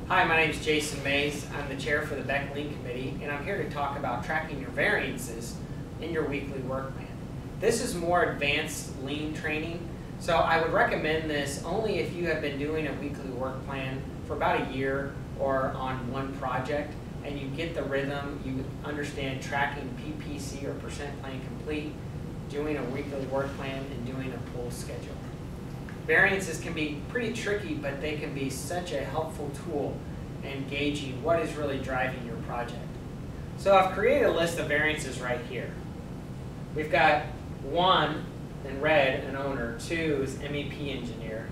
Hi, my name is Jason Mays. I'm the chair for the Beck Lean Committee, and I'm here to talk about tracking your variances in your weekly work plan. This is more advanced lean training, so I would recommend this only if you have been doing a weekly work plan for about a year or on one project, and you get the rhythm, you understand tracking PPC or percent plan complete, doing a weekly work plan, and doing a pull schedule. Variances can be pretty tricky, but they can be such a helpful tool in gauging what is really driving your project. So I've created a list of variances right here. We've got 1 in red, an owner, 2 is MEP engineer,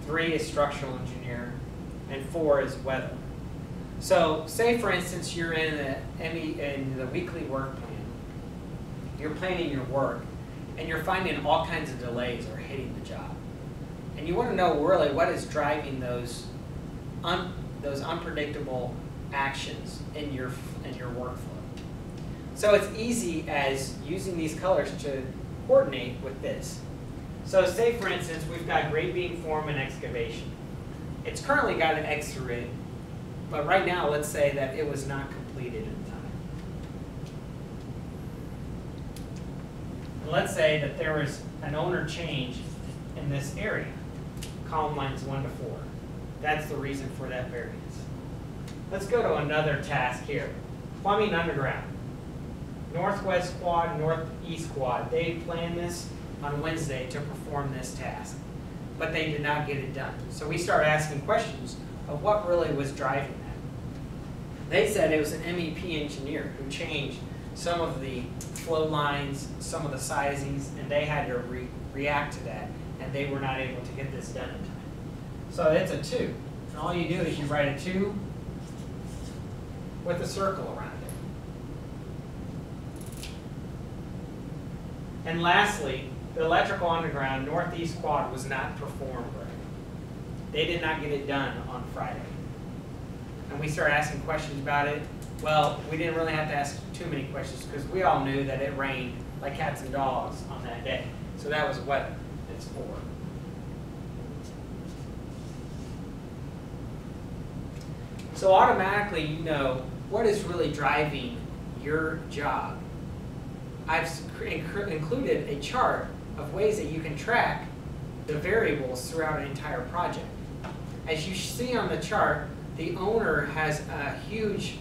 3 is structural engineer, and 4 is weather. So say for instance you're in the weekly work plan, you're planning your work, and you're finding all kinds of delays are hitting the job. And you want to know really what is driving those unpredictable actions in your workflow. So it's easy as using these colors to coordinate with this. So say for instance we've got grade beam form and excavation. It's currently got an X through it, but right now let's say that it was not completed in time. And let's say that there was an owner change in this area. Column lines 1 to 4. That's the reason for that variance. Let's go to another task here. Plumbing underground. Northwest quad, northeast quad. They planned this on Wednesday to perform this task, but they did not get it done. So we started asking questions of what really was driving that. They said it was an MEP engineer who changed some of the flow lines, some of the sizings, and they had to react to that, and they were not able to get this done in time. So it's a 2. And all you do is you write a 2 with a circle around it. And lastly, the electrical underground northeast quad was not performed right. They did not get it done on Friday. And we started asking questions about it. Well, we didn't really have to ask too many questions because we all knew that it rained like cats and dogs on that day. So that was weather. It's 4. So automatically you know what is really driving your job. I've included a chart of ways that you can track the variables throughout an entire project. As you see on the chart, the owner has a huge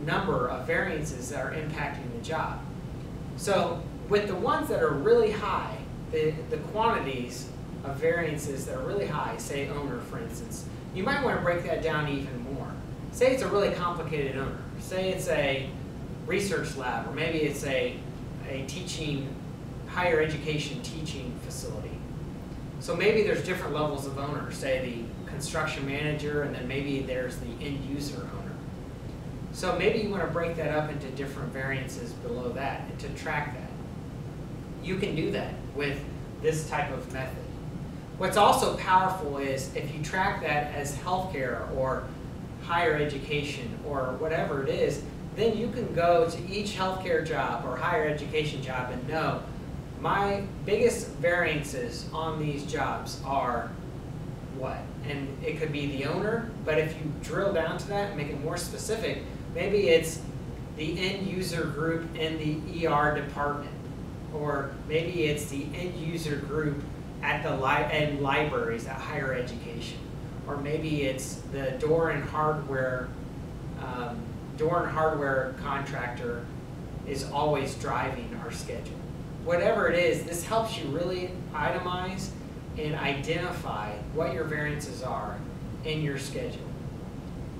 number of variances that are impacting the job. So with the ones that are really high, the quantities of variances that are really high, say owner for instance, you might want to break that down even more. Say it's a really complicated owner. Say it's a research lab, or maybe it's a higher education teaching facility. So maybe there's different levels of owner, say the construction manager, and then maybe there's the end user owner. So maybe you want to break that up into different variances below that and to track that. You can do that with this type of method. What's also powerful is if you track that as healthcare or higher education or whatever it is, then you can go to each healthcare job or higher education job and know my biggest variances on these jobs are what? And it could be the owner, but if you drill down to that and make it more specific, maybe it's the end user group in the ER department, or maybe it's the end user group at the libraries at higher education, or maybe it's the door and hardware contractor is always driving our schedule. Whatever it is, this helps you really itemize and identify what your variances are in your schedule.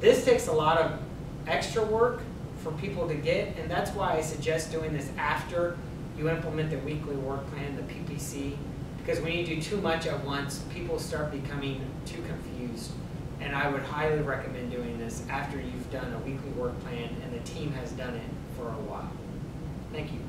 This takes a lot of extra work for people to get, and that's why I suggest doing this after you implement the weekly work plan, the PPC, because when you do too much at once, people start becoming too confused. And I would highly recommend doing this after you've done a weekly work plan and the team has done it for a while. Thank you.